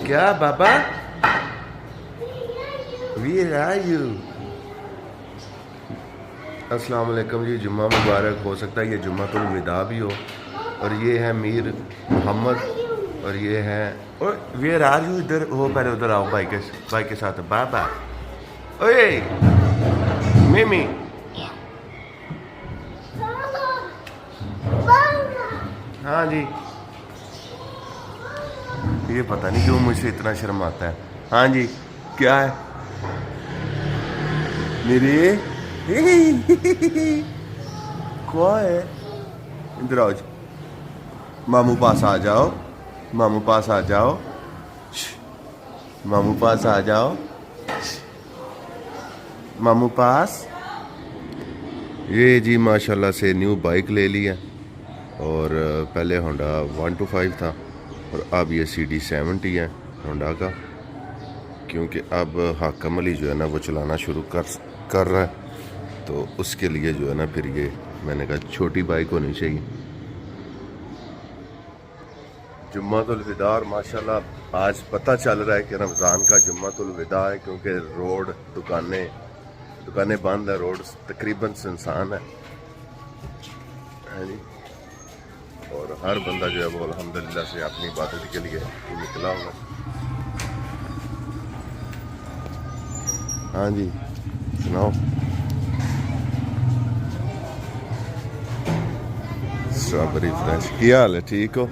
क्या बाबा? Where are you? अस्सलाम वालेकुम जी, जुम्मा मुबारक। हो सकता है ये जुम्मतुल विदा भी हो। और ये है मीर मोहम्मद और ये है और वेयर आर यू? इधर हो, पहले उधर आओ भाई के साथ। बाबा ओए मिमी। हाँ जी, ये पता नहीं क्यों मुझसे इतना शर्म आता है। हाँ जी, क्या है मेरे? क्या है? इधर आओ जी, मामू पास आ जाओ, मामू पास आ जाओ, मामू पास आ जाओ, मामू पास। ये जी माशाल्लाह से न्यू बाइक ले ली है। और पहले होंडा 125 था और अब ये CD70 है होंडा का, क्योंकि अब हाकम अली जो है ना वो चलाना शुरू कर रहा है, तो उसके लिए जो है ना फिर ये मैंने कहा छोटी बाइक होनी चाहिए। जुम्मतुल विदा, और माशाल्लाह आज पता चल रहा है कि रमज़ान का जुम्मतुल विदा है, क्योंकि रोड दुकानें बंद है, रोड तकरीबन सुनसान है जी। और हर बंदा जो है वो अल्हम्दुलिल्लाह से अपनी इबादत के लिए निकला हुआ है। हाँ जी, सुनाओ। स्ट्रॉबेरी फ्रेश, क्या हाल है? ठीक हो?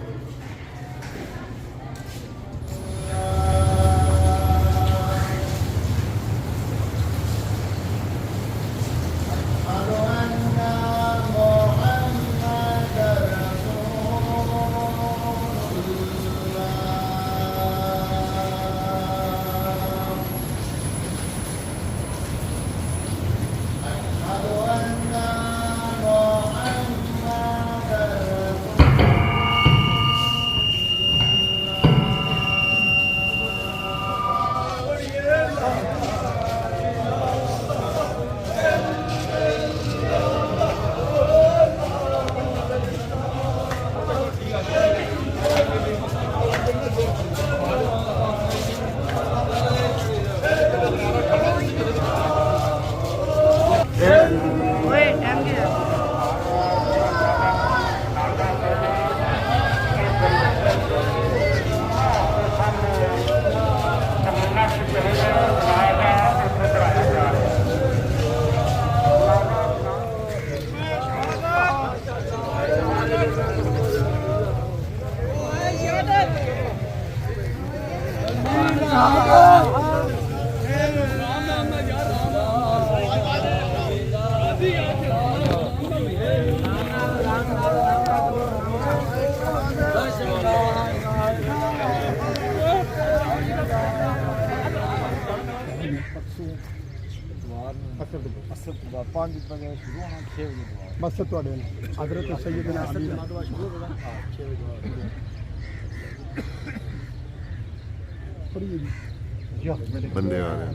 बंदे आ रहे हैं।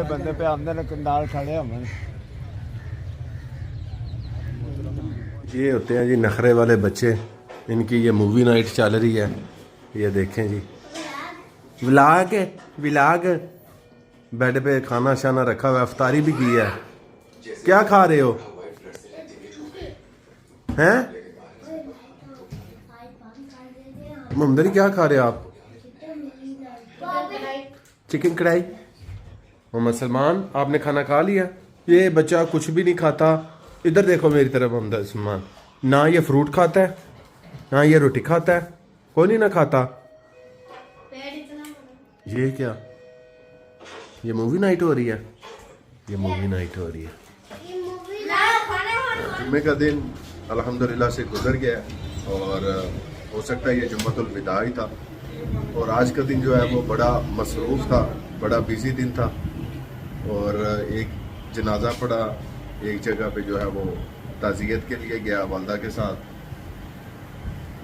बंदे पे आमदे नाल खड़े हम। ये होते हैं जी नखरे वाले बच्चे, इनकी ये मूवी नाइट चल रही है। ये देखें जी, व्लॉग बेड पे खाना शाना रखा हुआ है, अफ्तारी भी की है। क्या खा रहे हो? हैं मोहम्मद, क्या खा रहे हो आप? चिकन कढ़ाई। मोहम्मद सलमान, आपने खाना खा लिया? ये बच्चा कुछ भी नहीं खाता। इधर देखो मेरी तरफ मोहम्मद सलमान, ना ये फ्रूट खाता है ना ये रोटी खाता है, कोई नहीं ना खाता। ये क्या, ये मूवी नाइट हो रही है? ये मूवी नाइट हो रही है। जुम्मे का दिन अल्हम्दुलिल्लाह से गुजर गया और हो सकता है ये जुम्मतुल विदा ही था। और आज का दिन जो है वो बड़ा मसरूफ़ था, बड़ा बिजी दिन था। और एक जनाजा पड़ा एक जगह पे, जो है वो ताज़ियत के लिए गया वालदा के साथ।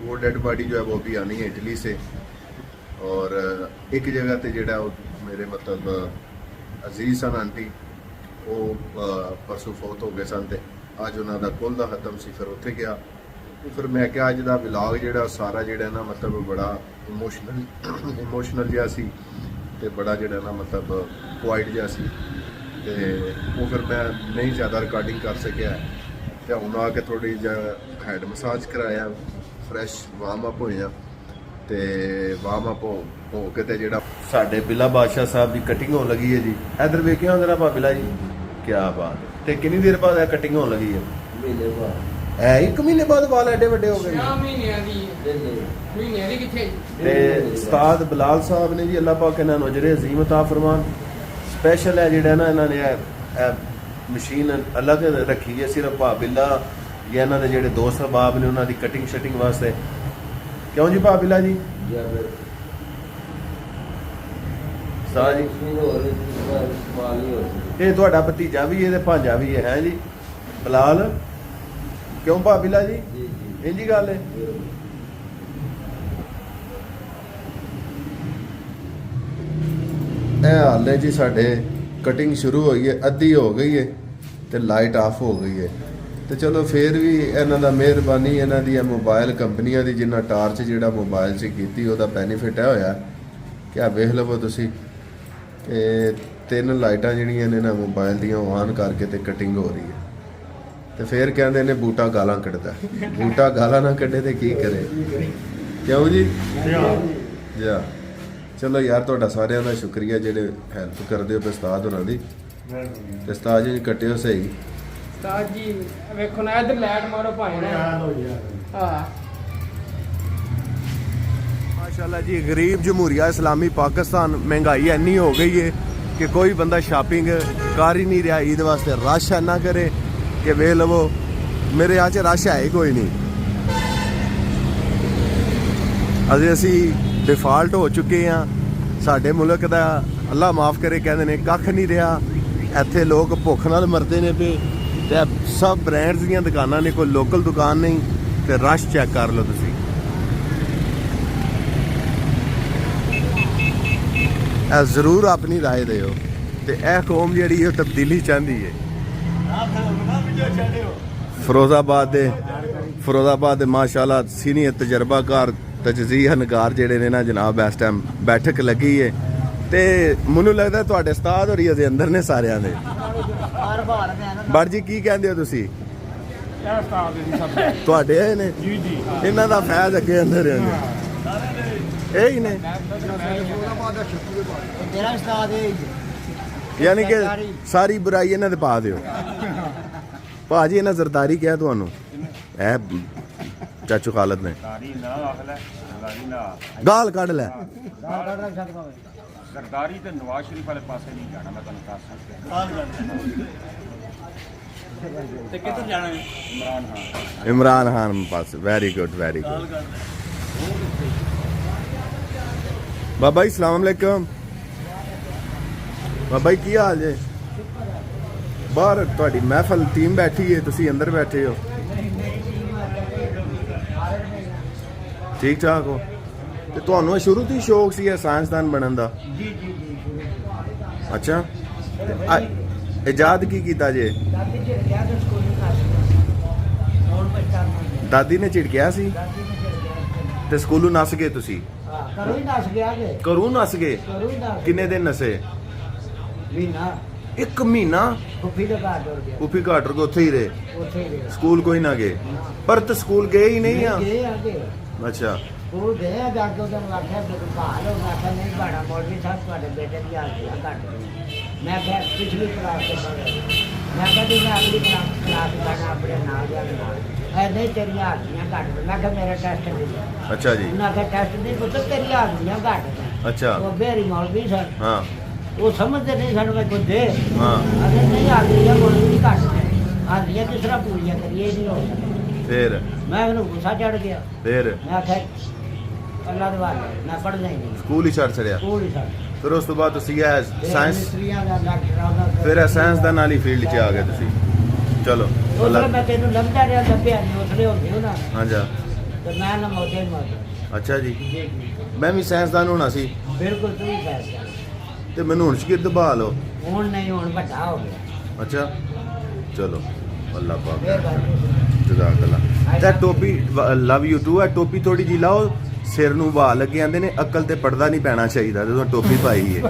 वो डेड बॉडी जो है वो भी आनी है इटली से। और एक जगह पे जेड़ा मेरे मतलब अजीज सन आंटी, वो परसों फौत हो गए सन, ते अज उन्हों का कुल का खत्म सी, फिर उत्थे गया। ਫਿਰ ਮੈਂ ਕਿਹਾ ਅੱਜ ਦਾ ਵਲੌਗ ਜਿਹੜਾ ਸਾਰਾ ਜਿਹੜਾ ਨਾ ਮਤਲਬ ਬੜਾ ਇਮੋਸ਼ਨਲ ਜਿਹਾ ਸੀ ਤੇ ਬੜਾ ਜਿਹੜਾ ਨਾ ਮਤਲਬ ਕੁਆਇਟ ਜਿਹਾ ਸੀ ਤੇ ਉਹ ਫਿਰ ਮੈਂ ਨਹੀਂ ਜ਼ਿਆਦਾ ਰਿਕਾਰਡਿੰਗ ਕਰ ਸਕਿਆ ਤੇ ਹੁਣ ਆ ਕੇ ਥੋੜੀ ਜਿਹਾ ਹੈਡ ਮਸਾਜ ਕਰਾਇਆ, ਫਰੈਸ਼ ਵਾਰਮ ਅਪ ਹੋਇਆ ਤੇ ਵਾਰਮ ਅਪ ਹੋ ਕੇ ਤੇ ਜਿਹੜਾ ਸਾਡੇ ਬਿੱਲਾ ਬਾਦਸ਼ਾਹ ਸਾਹਿਬ ਦੀ ਕਟਿੰਗ ਹੋਣ ਲੱਗੀ ਹੈ ਜੀ। ਇਧਰ ਵੇਖਿਓ ਜਰਾ ਭਾਬੀਲਾ ਜੀ, ਕੀ ਬਾਤ ਹੈ। ਤੇ ਕਿੰਨੀ ਦੇਰ ਬਾਅਦ ਇਹ ਕਟਿੰਗ ਹੋਣ ਲੱਗੀ ਹੈ? ਮਹੀਨੇ ਬਾਅਦ। ਐ 1 ਮਹੀਨੇ ਬਾਅਦ ਵਾਲ ਐਡੇ ਵੱਡੇ ਹੋ ਗਏ ਜੀ। 6 ਮਹੀਨਿਆਂ ਦੀ ਮਹੀਨਿਆਂ ਦੀ ਕਿੱਥੇ ਤੇ ਉਸਤਾਦ ਬਲਾਲ ਸਾਹਿਬ ਨੇ ਜੀ, ਅੱਲਾਹ ਪਾਕ ਇਹਨਾਂ ਨੂੰ ਅਜਰੇ ਅਜ਼ੀਮ ਅਤਾ ਫਰਮਾਨ। ਸਪੈਸ਼ਲ ਹੈ ਜਿਹੜਾ ਨਾ ਇਹਨਾਂ ਨੇ ਇਹ ਮਸ਼ੀਨ ਅਲੱਗ ਰੱਖੀ ਹੈ ਸਿਰਫ ਭਾਬੀਲਾ ਜਾਂ ਇਹਨਾਂ ਦੇ ਜਿਹੜੇ ਦੋਸਤ ਅਹਿਬਾਬ ਨੇ ਉਹਨਾਂ ਦੀ ਕਟਿੰਗ ਸ਼ਟਿੰਗ ਵਾਸਤੇ। ਕਿਉਂ ਜੀ ਭਾਬੀਲਾ ਜੀ? ਸਾਹ ਜੀ ਇਹ ਤੁਹਾਡਾ ਭਤੀਜਾ ਵੀ ਹੈ ਤੇ ਭਾਂਜਾ ਵੀ ਹੈ ਜੀ ਬਲਾਲ। ਕਿਉਂ ਭਾਬੀਲਾ ਜੀ? ਇਹ ਜੀ ਗੱਲ ਹੈ। ਇਹ ਹਾਲ ਹੈ ਜੀ, ਸਾਡੇ ਕਟਿੰਗ ਸ਼ੁਰੂ ਹੋਈ ਹੈ, ਅੱਧੀ ਹੋ ਗਈ ਹੈ ਤੇ ਲਾਈਟ ਆਫ ਹੋ ਗਈ ਹੈ। ਤੇ ਚਲੋ ਫੇਰ ਵੀ ਇਹਨਾਂ ਦਾ ਮਿਹਰਬਾਨੀ, ਇਹਨਾਂ ਦੀ ਮੋਬਾਈਲ ਕੰਪਨੀਆਂ ਦੀ ਜਿੰਨਾ ਟਾਰਚ ਜਿਹੜਾ ਮੋਬਾਈਲ 'ਚ ਕੀਤੀ ਉਹਦਾ ਬੈਨੀਫਿਟ ਇਹ ਹੋਇਆ ਕਿ ਆ ਵੇਖ ਲਵੋ ਤੁਸੀਂ ਕਿ 3 ਲਾਈਟਾਂ ਜਿਹੜੀਆਂ ਨੇ ਨਾ ਮੋਬਾਈਲ ਦੀਆਂ ਉਹ ਆਨ ਕਰਕੇ ਤੇ ਕਟਿੰਗ ਹੋ ਰਹੀ ਹੈ। ਤੇ ਫੇਰ ਕਹਿੰਦੇ ਨੇ ਬੂਟਾ ਗਾਲਾਂ ਕੱਢਦਾ, ਬੂਟਾ ਗਾਲਾਂ ਨਾ ਕੱਢੇ ਤੇ ਕੀ ਕਰੇ? ਕਿਉਂ ਜੀ? ਜਾ ਚਲੋ ਯਾਰ, ਤੁਹਾਡਾ ਸਾਰਿਆਂ ਦਾ ਸ਼ੁਕਰੀਆ ਜਿਹੜੇ ਹੈਲਪ ਕਰਦੇ ਹੋ ਉਸਤਾਦ ਹੋਰਾਂ ਦੀ। ਤੇ ਉਸਤਾਦ ਜੀ ਕੱਟਿਓ ਸਹੀ। ਉਸਤਾਦ ਜੀ ਵੇਖੋ ਨਾ ਇੱਧਰ ਲਾਈਟ ਮਾਰੋ ਭਾਈ ਨਾ। ਹਾਂ माशाल्लाह जी, गरीब जमहूरिया इस्लामी पाकिस्तान महंगाई इन्नी हो गई है कि कोई बंदा शॉपिंग कर ही नहीं रहा। ईद वास्ते रश इन्ना करे कि वे लवो, मेरे यहाँ च रश है ही कोई नहीं। असी डिफाल्ट हो चुके हैं। साडे मुल्क का अल्लाह माफ़ करे कहते ने कख नहीं रहा। इत्थे लोग भुख नाल मरदे ने पे ते सब ब्रांड्स दी दुकानां ने, कोई लोकल दुकान नहीं। ते रश चेक कर लो तुसी। जरूर अपनी राय दिओ ते यह कौम जी तब्दीली चाहती है। फिरोजाबाद दे माशाल्लाह सीनियर तजर्बाकार तजज़िया नगार जेडे ने ना जनाब इस टाइम बैठक लगी है ते मैनू लगदा तुहाडे उस्ताद होरी अजे अंदर ने सारियां दे। बट जी की कहंदे हो तुसी? तुहाडे आए ने इन्हां दा फैज़ अगे अंदर है यही ने, यानी कि सारी बुराई इन्हां दे पा दिओ। भाजी इन्हां जरदारी क्या तुहानू? ऐ चाचू खालद ने गाल कढ लै। सरदारी ते नवाज शरीफ वाले पासे नहीं जाना, मैं तुहानू दस सकदा। ते किधर जाना है? इमरान खान पास। Very good, very good. Baba ji सलाम अलैकुम। बाबा जी की हाल जे? बाहर तुहाडी महफल टीम बैठी है, तुसी अंदर बैठे हो? ठीक ठाक हो? ते तुहानू शुरू तो ही शौक सी साइंसदान बनन दा? अच्छा, इजाद की कीता जे? दादी ने झिड़किया सी ते स्कूलों नस गए तुसी? घरों नस गए? किन्ने दिन नसे? 1 महीना? फुफी घाट को उत्थे ही रहे? स्कूल कोई ना गए? पर तो स्कूल गए ही नहीं आ? अच्छा, स्कूल गए जाके उधर आख्या बहाल हो गया था, नहीं पढ़ा मौलवी साहब तुम्हारे बेटे की हाजियाँ घट गई। मैं क्या पिछली क्लास से पढ़ रही, मैं कहती मैं अगली क्लास करना अपने नाल नहीं तेरी हाजियाँ घट गई। मैं क्या मेरा टेस्ट नहीं। अच्छा जी। उन्हें आख्या टेस्ट नहीं पुत्र तेरी हाजियाँ घट गई। अच्छा। वो बेरी मौलवी सर, हाँ, वो समझते नहीं सन मैं कुछ दे। हाँ। अगर नहीं हाजियाँ मौलवी घट गई, हाजियाँ किस तरह पूरियाँ करिए नहीं हो सकती। फिर मैं उन्हें गुस्सा चढ़ गया। फिर मैं आख्या अल्लाह दे वाले मैं पढ़ना ही नहीं। स्कूल ही छड़ छड़िया? स्कूल ही छड़। फिर उस तो बाद तुसी साइंस, मिस्त्रियां दा डॉक्टरां दा फिर साइंस दा नाली फील्ड च आ गए तुसी। चलो उसले मैं तेनू लभदा रहा दब्बिया नहीं उसले होंदे हो ना। हाँ जा। तो मैं ना मौजे मौज। अच्छा जी, मैं भी साइंसदान होना सी बिल्कुल तू ही फैसला ते मैनू हुण शगिर्द बहाल हो। हुण नहीं हुण बड़ा हो गया। अच्छा चलो अल्लाह पाक। मेहरबानी। ਜਜ਼ਾਕੱਲਾ ਤੇ ਟੋਪੀ ਲਵ ਯੂ ਟੂ ਆ ਟੋਪੀ ਥੋੜੀ ਜੀ ਲਾਓ ਸਿਰ ਨੂੰ ਵਾਹ ਲੱਗੇ ਆਂਦੇ ਨੇ ਅਕਲ ਤੇ ਪੜਦਾ ਨਹੀਂ ਪੈਣਾ ਚਾਹੀਦਾ ਜਦੋਂ ਟੋਪੀ ਪਾਈ ਹੈ